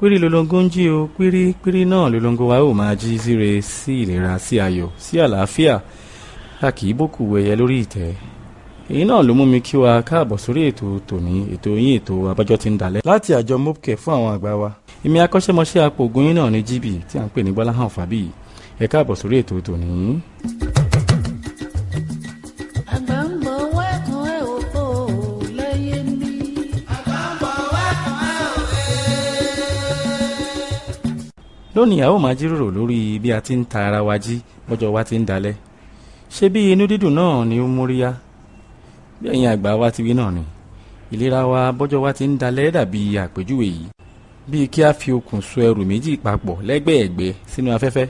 pírí lolongo ń jí o, pírí náà lolongo wa ó máa jí síre, sí ìlera, sí ayọ̀, sí àlàáfíà. A kì í bókù wẹyẹ lórí ìtẹ́. èyí náà ló mú mi kí wa káàbọ̀ sórí ètò tòní, ètò yín, ètò Abájọ tí ń dalẹ̀ láti àjọ mopke fún àwọn àgbà wa. èmi akọ́ṣẹ́mọṣẹ́ apògùn yín náà ní GB tí à ń pè ní Gbọ́láhàn Fábíyì. ẹ káàbọ̀ sórí ètò tòní. lónìí a ó máa jíròrò lórí bí a ti ń ta ara wa jí bọ́jọ́ wa ti ń dalẹ̀. ṣé bí inú dídùn náà ni ó múríyá? bí ẹ̀yin àgbà wa ti wí náà ni ìlera wa bọ́jọ́ wa ti ń dalẹ̀ dàbí àpèjúwe yìí, bíi kí a fi okùn so ẹrù méjì papọ̀ lẹ́gbẹ̀ẹ́gbẹ́ sínú afẹ́fẹ́.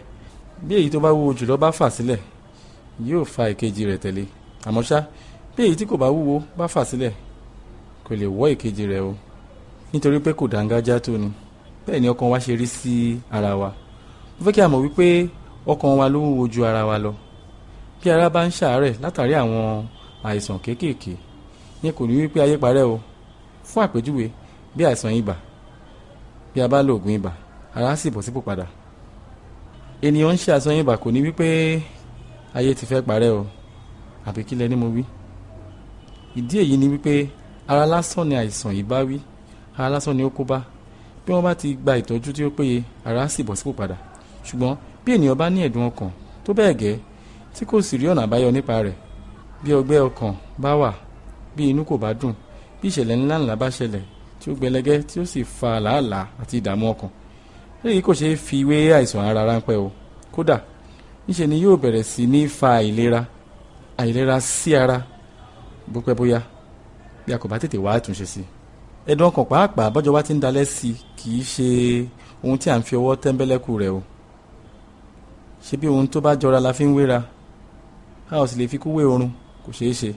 bí èyí tó bá wúwo jùlọ bá fà sílẹ̀ yóò fa ìkejì rẹ̀ tẹ̀lé, àmọ́ ṣá bí èyí tí kò bá wúwo bá fà sílẹ̀ kò lè wọ́ ìkejì rẹ̀ o, nítorí pé kò dáńgájá tó ni. bẹ́ẹ̀ ni ọkàn wa ṣe rí sí ara wa. mo fẹ́ kí a mọ̀ wípé ọkàn wa ló wúwo ju ara wa lọ. bí ara bá ń ṣàárẹ̀ látàrí àwọn àìsàn kéékèèké, ní kò ní wípé ayé parẹ́ o. fún àpèjúwe, bí àìsàn ibà, bí a bá lo oògùn ibà ara sì bọ̀ sípò padà. ènìyàn ń ṣe àìsàn ibà kò ní wípé ayé ti fẹ́ parẹ́ o, àbí kí lẹ ní mo wí. ìdí èyí ni wípé ara lásán ni àìsàn yìí bá wí, ara lásán ni ó kó bá. bí wọ́n bá ti gba ìtọ́jú tí ó péye ara sì bọ̀ sípò padà. ṣùgbọ́n bí ènìyàn bá ní ẹ̀dùn ọkàn tó bẹ́ẹ̀ gẹ́ tí kò sì rí ọ̀nà àbáyọ nípa rẹ̀, bí ọgbẹ́ ọkàn bá wà, bí inú kò bá dùn, bí ìṣẹ̀lẹ̀ ńláńlá bá ṣẹlẹ̀ tí ó gbẹlẹgẹ́ tí ó sì fa làálàá àti ìdààmú ọkàn, èyí kò ṣeé fi wé àìsàn ara ráńpẹ́ o. kódà níṣe ni yóò bẹ̀rẹ̀ sí ní fa àìlera sí ara bó pẹ́ bóyá, bí a kò bá tètè wá àtúnṣe sí. ẹ̀dùn ọkàn pàápàá bọ́jọ́ wa ti ń dalẹ̀ sí kì í ṣe ohun tí à ń fi ọwọ́ tẹ́ńbẹ́lẹ́kù rẹ̀ o. ṣé bí ohun tó bá jọra la fi ń wéra, a ò sì lè fi kú wé oorun, kò ṣeé ṣe.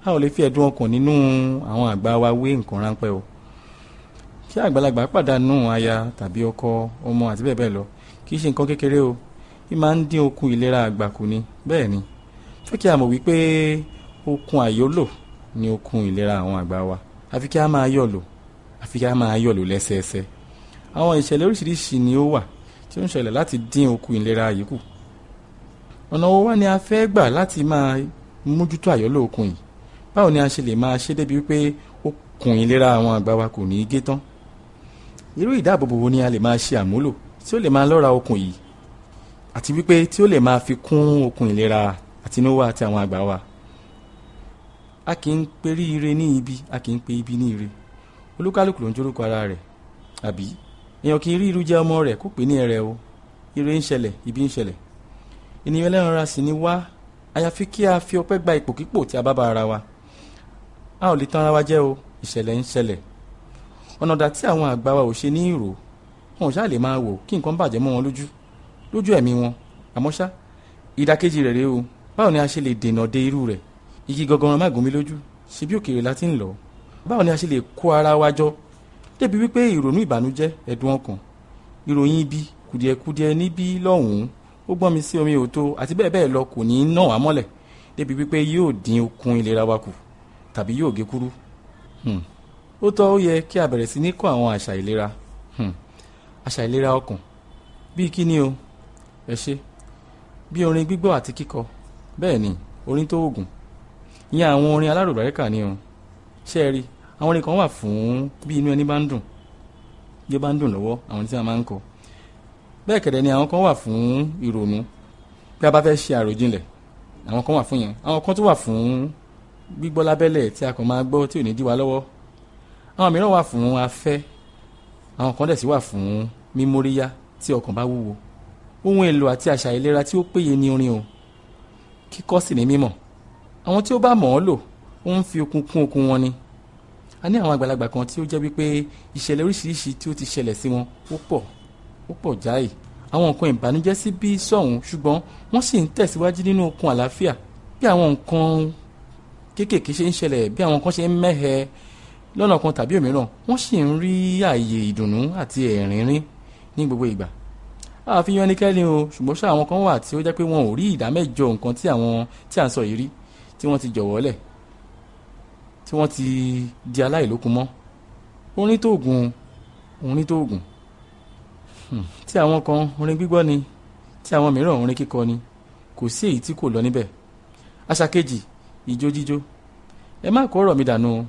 a ò lè fi ẹ̀dùn ọkàn nínú àwọn àgbà wa wé nǹkan ráńpẹ́ o. kí àgbàlagbà pàdánù aya tàbí ọkọ, ọmọ àti bẹ́ẹ̀ bẹ́ẹ̀ lọ kì í ṣe nǹkan kékeré o. bí máa ń dín okun ìlera àgbà kù ni. bẹ́ẹ̀ ni fẹ́ kí a mọ̀ wípé okun àyólò ni okun ìlera àwọn àgbà wa. àfi kí a máa yọ̀lò lẹ́sẹẹsẹ. àwọn ìṣẹ̀lẹ̀ oríṣiríṣi ni ó wà tí ó ń ṣẹlẹ̀ láti dín okun ìlera yìí kù. ọ̀nà wo wá ni a fẹ́ gbà láti máa mójútó àyọ́lò okun yìí? báwo ni a ṣe lè máa ṣe débi wípé okun ìlera àwọn àgbà wa kò ní í gé tán? irú ìdáàbòbò wo ni a lè máa ṣe àmúlò tí ó lè máa lọ́ra okun yìí, àti wípé tí ó lè máa fi kún okun ìlera àtinúwá àti àwọn àgbà wa? a kì í pe ire ní ibi, a kì í pe ibi ní ire. olúkálùkù ló ń jórúkọ ara rẹ̀, àbí? èèyàn kì í rí irú jẹ́ ọmọ rẹ̀ kó pè ní ẹrẹ̀ o. ire ń ṣẹlẹ̀, ibi ń ṣẹlẹ̀. ènìyàn ẹlẹ́ran ara sì ni wá, àyàfi kí a fi ọpẹ́ gba ipòkípò tí a bá bá ara wa. a ò lè tàn ara wa jẹ o, ìṣẹ̀lẹ̀ ń ṣẹlẹ̀. ọ̀nà dà tí àwọn àgbà wa ò ṣe ní ìrò, wọn ò ṣáà lè máa wò kí nǹkan bàjẹ́ mọ́ wọn lójú ẹ̀mí wọn. àmọ́ ṣá ìdàkejì rẹ̀ rèé o. báwo ni a ṣe lè dènà de irú rẹ̀? igi gangan má gún mi lójú, ṣe bí òkèèrè la ti ń lọ. báwo ni a ṣe lè kó ara wa jọ débi wípé ìrònú ìbànújẹ́, ẹ̀dùn ọkàn, ìròyìn ibi, kùdìẹ̀kudiẹ níbí lọ́hùn-ún, ó gbọ́n mi sí omi òtó àti bẹ́ẹ̀ bẹ́ẹ̀ lọ kò ní í ná wá mọ́lẹ̀ débi wípé yóò dín okun ìlera wa kù tàbí yóò gé kúrú. ó tọ́ ó yẹ kí a bẹ̀rẹ̀ sí ní kọ́ àwọn àṣà ìlera. àṣà ìlera ọkàn bíi kí ni o? ẹ ṣe bí orin gbígbọ́ àti kíkọ. bẹ́ẹ̀ ni orin tó oògùn, ìyẹn àwọn orin aláròbáríkà ni o. ṣé ẹ rí, àwọn orin kan wà fún bí inú ẹni bá ń dùn, bí ó bá ń dùn lọ́wọ́, àwọn tí a máa ń kọ. bẹ́ẹ̀ kẹ̀dẹ̀ ni àwọn kan wà fún ìrònú, bí a bá fẹ́ ṣe àròjinlẹ̀, àwọn kan wà fún yẹn. àwọn kan tó wà fún gbígbọ́ lábẹ́lẹ̀ tí a kàn máa gbọ́ tí ò ní dí wa lọ́wọ́. àwọn mìíràn wà fún afẹ́, àwọn kan dẹ̀ sì wà fún mímóríyá tí ọkàn bá wúwo. ohun èlò àti àṣà ìlera tí ó péye ni orin o. kíkọ́ sì ní mímọ̀. àwọn tí ó bá mọ̀ ọ́ lò ó ń fi okun kún okun wọn ni. a ní àwọn àgbàlagbà kan tí ó jẹ́ wípé ìṣẹ̀lẹ̀ oríṣiríṣi tí ó ti ṣẹlẹ̀ sí wọn ó pọ̀ jáì. àwọn nǹkan ìbànújẹ́ sí bí sọ̀hún, ṣùgbọ́n wọ́n sì ń tẹ̀síwájú nínú okun àlàáfíà. bí àwọn nǹkan kéékèèké ṣe ń ṣẹlẹ̀, bí àwọn kan ṣe ń mẹ́hẹ lọ́nà kan tàbí òmíràn, wọ́n sì ń rí ààyè ìdùnnú àti ẹ̀rínrín ní gbogbo ìgbà. àfihàn ẹnikẹ́ni o, ṣùgbọ́n ṣá àwọn kan wà tí ó jẹ́ pé wọn ò rí ìdá mẹ́jọ nǹkan tí à ń sọ yìí rí, tí wọ́n ti jọ̀wọ́lẹ̀, tí wọ́n ti di aláìlókun mọ́. orin tó ògùn tí àwọn kan orin gbígbọ́ ni, tí àwọn mìíràn orin kíkọ ni, kò sí èyí tí kò lọ níbẹ̀. Àṣà kejì, ijó jíjó. Ẹ má kó ọ̀rọ̀ mi dànù o.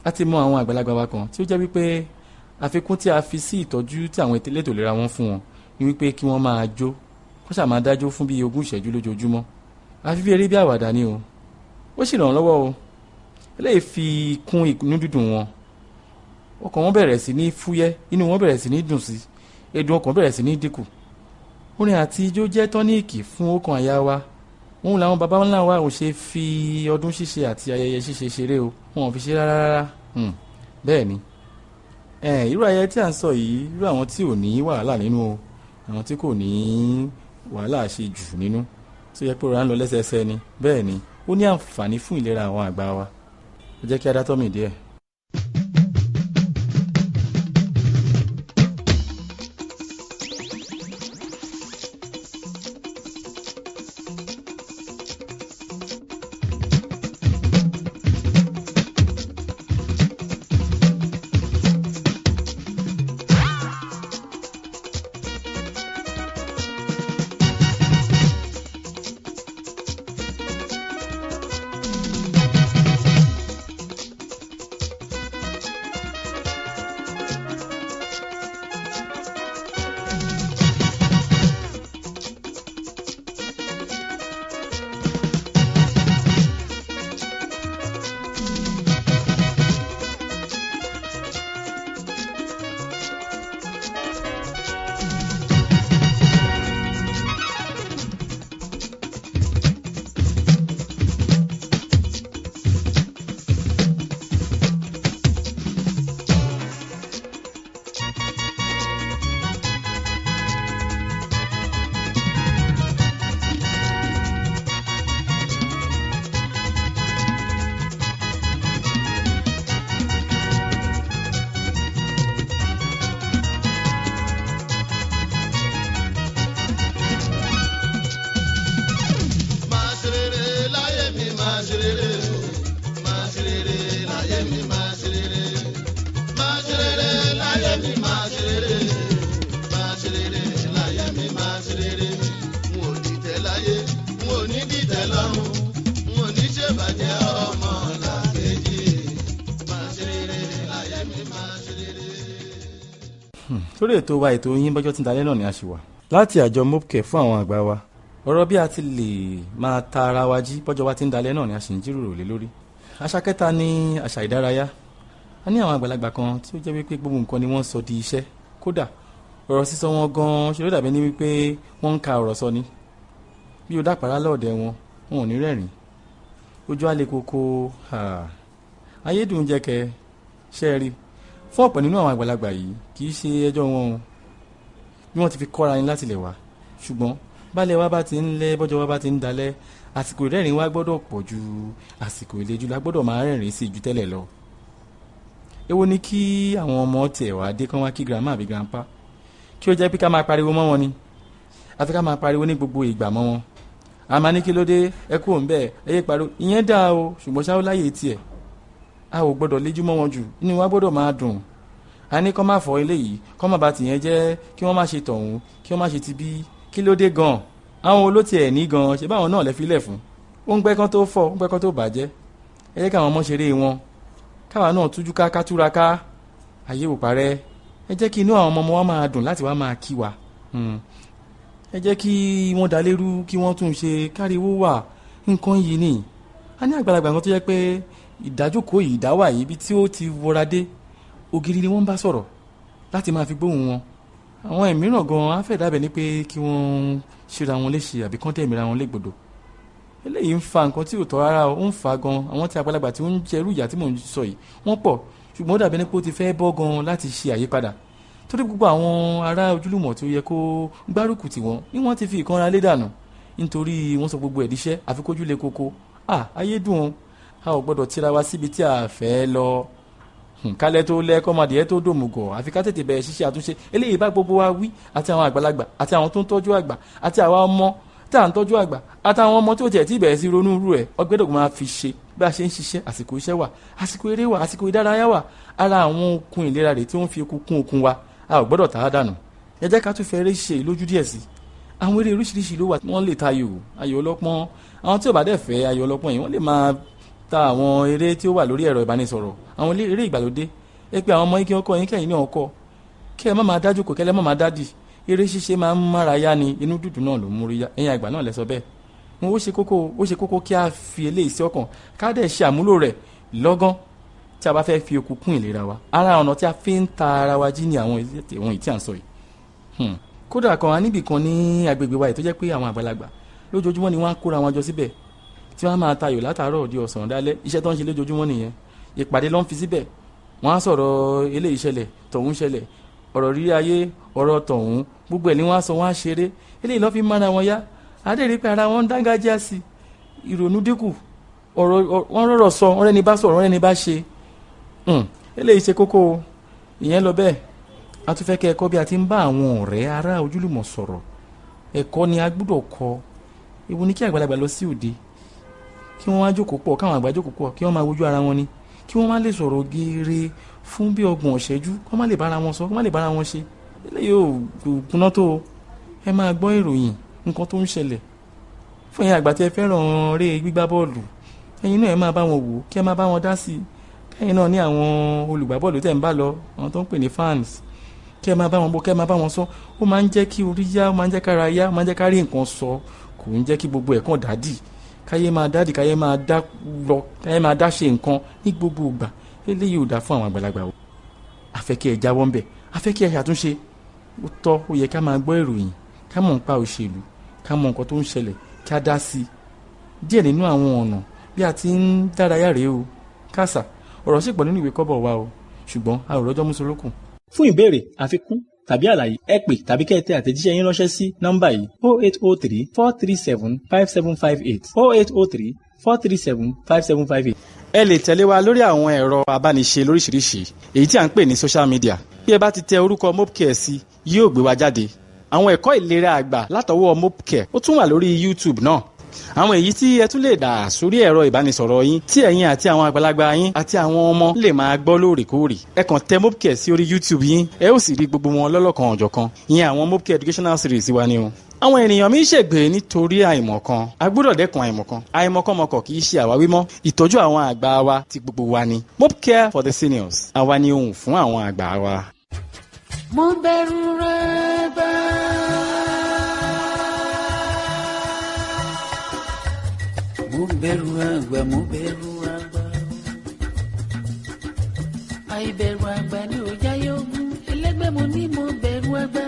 A ti mọ àwọn àgbàlagbà wa kan tí ó jẹ́ wípé àfikún tí a fi sí ìtọ́jú tí àwọn elétò ìlera wọn fún wọn ni wípé kí wọ́n máa jó, kó ṣáà máa dájó fún bíi 20 ìṣẹ́jú lójoojúmọ́. Àfi bí eré bí àwàdà ni o. Ó sì ràn lọ́wọ́ o. Eléyìí fi kún inú dídùn wọn. Ọkàn wọn bẹ̀rẹ̀ sí ní fúyẹ́, inú wọn bẹ̀rẹ̀ sí ní dùn sí, ẹ̀dùn ọkàn bẹ̀rẹ̀ sí ní dínkù. Orin àti ijó jẹ́ tọ́níìkì fún ọkàn àyà wa. Òun làwọn baba ńlá wa ò ṣe fi ọdún ṣíṣe àti ayẹyẹ ṣíṣe ṣeré o. Wọn ò fi ṣe rárá. Bẹ́ẹ̀ ni. Irú ayẹyẹ tí à ń sọ yìí, irú àwọn tí ò ní wàhálà nínú o, àwọn tí kò ní wàhálà ṣe jù nínú, tó yẹ pé ọ̀rọ̀ à ń lọ lẹ́sẹẹsẹ ni. Bẹ́ẹ̀ ni, ó ní àǹfààní fún ìlera àwọn àgbà wa. Ẹ jẹ́ kí a dá tọ́mì díẹ̀. Sórí ètò wa, ètò yín bọ́jọ́ tí ń dalẹ́ náà ni a ṣì wà láti àjọ mopke fún àwọn àgbà wa. Ọ̀rọ̀ bí a ti lè máa ta ara wa jí bọ́jọ́ wa tí ń dalẹ́ náà ni a sì ń jíròrò lé lórí. Àṣà kẹta ni àṣà ìdárayá. A ní àwọn àgbàlagbà kan tí ó jẹ́ wípé gbogbo nǹkan ni wọ́n sọ di iṣẹ́. Kódà ọ̀rọ̀ sísọ wọn gan-an ṣe ló dàbí ní wípé wọ́n ń ka ọ̀rọ̀ sọ ni. Bí o dápàrá lọ́ọ̀dẹ̀ wọn ò ní rẹ́rìn. Ojú alẹ́ koko ayédùn jẹ́kẹ́ ṣẹ́ẹ̀rí. Fún ọ̀pọ̀ nínú àwọn àgbàlagbà yìí kì í ṣe ẹjọ́ wọn o, bí wọ́n ti fi kọ́ra ni láti lè wá. Ṣùgbọ́n bálẹ̀ wa bá ti ń lẹ́, bọ́jọ́ wa bá ti ń dalẹ̀, àsìkò ìrẹ́rìn wa gbọ́dọ̀ pọ̀ ju àsìkò ìlejú la gbọ́dọ̀ máa rẹ́rìn sí ju tẹ́lẹ̀ lọ. Èwo ni kí àwọn ọmọ tiẹ̀ wá dé kán wá kí grandma àbí grandpa kí ó jẹ́ pé ká máa pariwo mọ́ wọn ni, àfi ká máa pariwo ní gbogbo ìgbà mọ́ wọn. A máa ní kí ló dé, ẹ kú òun bẹ́ẹ̀, ẹ yé pariwo, ìyẹn dáa o, ṣùgbọ́n ṣáó láyé tiẹ̀. A ò gbọ́dọ̀ léjú mọ́ wọn jù, inú wa gbọ́dọ̀ máa dùn. A ní kọ́ máa fọ eléyìí, kọ́ máa bá tìyẹn jẹ́, kí wọ́n má ṣe tọ̀hún, kí wọ́n má ṣe ti bí, kí ló dé gan-an. Àwọn olóòtí ẹ̀ ní gan-an, ṣe báwọn náà lẹ́ filẹ̀ fún. Ó ń gbẹ́ kán tó fọ́, ó ń gbẹ́ kán tó bàjẹ́. Ẹ jẹ́ káwọn ọmọ ṣeré wọn, káwa náà tújú ká túra ká. Ayé ò parẹ́. Ẹ jẹ́ kí inú àwọn ọmọ wa máa dùn láti wá máa kí wa. Ẹ jẹ́ kí wọ́n dalérú, kí wọ́n tún ṣe káríwó wà. Nǹkan yìí ni. A ní àgbàlagbà kan tó jẹ́ pé ìdájókòó yìí ìdáwà yìí ibi tí ó ti wọra dé, ògiri ni wọ́n bá sọ̀rọ̀ láti máa fi gbóhùn wọn. Àwọn ẹ̀míràn gan-an á fẹ́ dábẹ́ ní pé kí wọ́n ṣera wọn léṣe àbí kán tẹ̀míra wọn légbodò. Eléyìí ń fa nǹkan tí ò tọ́ rárá, ó ń fa gan-an. Àwọn tí àgbàlagbà tí ó ń jẹ irú ìyà tí mò ń sọ yìí wọ́n pọ̀, ṣùgbọ́n ó dàbí ní pé ó ti fẹ́ bọ́ gan-an láti ṣe àyípadà. Torí gbogbo àwọn ará ojúlùmọ̀ tí ó yẹ kó gbárùkù tì wọ́n ní wọ́n ti fi ìkanra lé dànù nítorí wọ́n sọ gbogbo ẹ̀díṣẹ́ àfikójú lé koko. Ayé dùn, a ò gbọ́dọ̀ tira wa síbi tí a fẹ́ lọ. Kálẹ̀ tó lẹ́kọ́ máa dìé tó dòmùgọ̀, àfi ká tètè bẹ̀rẹ̀ ṣíṣe àtúnṣe. Eléyìí bá gbogbo wa wí, àti àwọn àgbàlagbà àti àwọn tó ń tọ́jú àgbà àti àwa ọmọ tá à ń tọ́jú àgbà àtàwọn ọmọ tó tiẹ̀ tí bẹ̀rẹ̀ sí ronú irú ẹ̀ ọgbẹ́dọ̀ máa fi ṣe bí a ṣe ń ṣiṣẹ́. Àsìkò iṣẹ́ wà, àsìkò eré wà, àsìkò ìdárayá wà. Ara àwọn okun ìlera rẹ̀ tí wọ́n fi okun kún okun wa. a ò gbọ́dọ̀ tà á dànù. Ẹ jẹ́ ká tún fẹ́ eré ṣe lójú díẹ̀ sí. Àwọn eré oríṣiríṣi ló wà wọ́n lè ta ayò ọlọ́pọ́n. Àwọn tí ò bá dẹ̀ fẹ́ ayò ọlọ́pọ́n yìí wọ́n lè máa ta àwọn eré tí ó wà lórí ẹ̀rọ ìbánisọ̀rọ̀, àwọn eré ìgbàlódé. Ẹ pé àwọn ọmọ ike ọkọ yín kẹ́yìn náà kọ́, kẹ́ ẹ má máa dájú kò kẹ́lẹ́ má máa dádì. Eré ṣíṣe máa ń mára yá ni, inú dúdú náà ló múrí yá. Ẹ̀yin àgbà náà lẹ sọ bẹ́ẹ̀. Ó ṣe kókó kí a fi eléyìí sí ọkàn ká dẹ̀ ṣe àmúlò rẹ̀ lọ́gán tí a bá fẹ́ fi okun kún ìlera wa. Ara ọ̀nà tí a fi ń ta ara wa jí ni àwọn ìwọ̀n tí à ń sọ yìí. Kódà kan níbì kan ní agbègbè wa yìí tó jẹ́ pé àwọn àgbàlagbà lójoojúmọ́ ni wọ́n á kóra wọn jọ síbẹ̀ tí wọ́n á máa tayò látàárọ̀ di ọ̀sán dálẹ́. Iṣẹ́ tó ń ṣe lójoojúmọ́ nìyẹn. Ìpàdé ló ń fi síbẹ̀. Wọ́n á sọ̀rọ̀ eléyìí ṣẹlẹ̀ tọ̀hún ṣẹlẹ̀, ọ̀rọ̀ rírí ayé, ọ̀rọ̀ tọ̀hún, gbogbo ẹ̀ ni wọ́n á sọ, wọ́n á ṣeré. Eléyìí ló fi mára wọn yá. Adérí pé ara wọn ń dángájá sí, ìrònú dínkù, wọ́n rọ̀rọ̀ sọ, wọ́n rẹ́ni bá sọ̀rọ̀, wọ́n rẹ́ni bá ṣe. Eléyìí ṣe kókó. Ìyẹn lọ bẹ́ẹ̀. A tún fẹ́ kẹ́ ẹ̀kọ́ bí a ti ń bá àwọn ọ̀rẹ́ ará ojúlùmọ̀ sọ̀rọ̀. Ẹ̀kọ́ ni a gbọ́dọ̀ kọ́. Èwo ni kí àgbàlagbà lọ sí òde kí wọ́n wá jókòó pọ̀, káwọn àgbà jókòó pọ̀ kí wọ́n máa wojú ara wọn ni, kí wọ́n má lè sọ̀rọ̀ geere fún bí 30 ìṣẹ́jú, kí wọ́n má lè bára wọn sọ, kí wọ́n má lè bára wọn ṣe. Eléyìí ò kúná tó. Ẹ máa gbọ́ ìròyìn nǹkan tó ń ṣẹlẹ̀. Fún ẹ̀yin àgbà tí ẹ fẹ́ràn eré gbígbá bọ́ọ̀lù, ẹ̀yin náà ẹ máa bá wọn wò, kí ẹ máa bá wọn dá sí i. Kẹ́yìn náà ní àwọn olùgbá bọ́ọ̀lù tẹ̀ ń bá lọ, àwọn tó ń pè ní fans, kí ẹ máa bá wọn bó, kí ẹ máa bá wọn sọ. Ó máa ń jẹ́ kí orí yá, ó máa ń jẹ́ kára yá, ó máa ń jẹ́ ká rí nǹkan sọ, kò ń jẹ́ kí gbogbo ẹ̀kan dádì. Káyé máa dádì, káyé máa dá lọ, káyé máa dá ṣe nǹkan ní gbogbo ìgbà. Eléyìí ò dáa fún àwọn àgbàlagbà o. A fẹ́ kí ẹ jáwọ́ ń bẹ̀, a fẹ́ kí ẹ ṣàtúnṣe. Ó tọ́, ó yẹ ká máa gbọ́ ìròyìn, ká mọ̀ nípa òṣèlú, ká mọ̀ nǹkan tó ń ṣẹlẹ̀, kí a dá sí i. Díẹ̀ nínú àwọn ọ̀nà bí a ti ń dárayá rèé o. Kásà, ọ̀rọ̀ sì pọ̀ nínú ìwé kọ́bọ̀ wa o, ṣùgbọ́n a ò rọ́jọ́ mú sorókùn. Fún ìbéèrè, àfikún tàbí àlàyé, ẹ pè tàbí kẹ́ ẹ tẹ àtẹ̀jíṣẹ́ yín ránṣẹ́ sí nọ́mbà yìí 0803 437 5758 0803 437 5758. Ẹ lè tẹ̀lé wa lórí àwọn ẹ̀rọ abániṣe lóríṣiríṣi èyí tí à ń pè ní social media. Bí ẹ bá ti tẹ orúkọ Mopcare sí, yóò gbé wa jáde. Àwọn ẹ̀kọ́ ìlera àgbà látọwọ́ Mopcare ó tún wà lórí YouTube náà. Àwọn èyí tí ẹ tún lè dà sórí ẹ̀rọ ìbánisọ̀rọ̀ yín tí ẹ̀yin àti àwọn àgbàlagbà yín àti àwọn ọmọ lè máa gbọ́ lóòrèkóòrè. Ẹ kàn tẹ Mopcare sí orí YouTube yín, ẹ ó sì rí gbogbo wọn lọ́lọ́kan ọ̀jọ̀kan. Ìyẹn àwọn Mopcare educational series wa ni o. Àwọn ènìyàn mi ṣègbè nítorí àìmọ̀kan. A gbọ́dọ̀ dẹ́kun àìmọ̀kan. Àìmọ̀kànmọ̀kàn kì í ṣe àwáwí mọ́. Ìtọ́jú àwọn àgbà wa ti gbogbo wa ni. Mopcare for the seniors. Àwa ni ohùn fún àwọn àgbà wa. Mo bẹ̀rù rẹ̀ bẹ́ẹ̀. Mo bẹ̀rù àgbà, mo bẹ̀rù àgbà. Àìbẹ̀rù àgbà ni ò jáyé ogún. Ẹlẹ́gbẹ́ mo ní mo bẹ̀rù àgbà.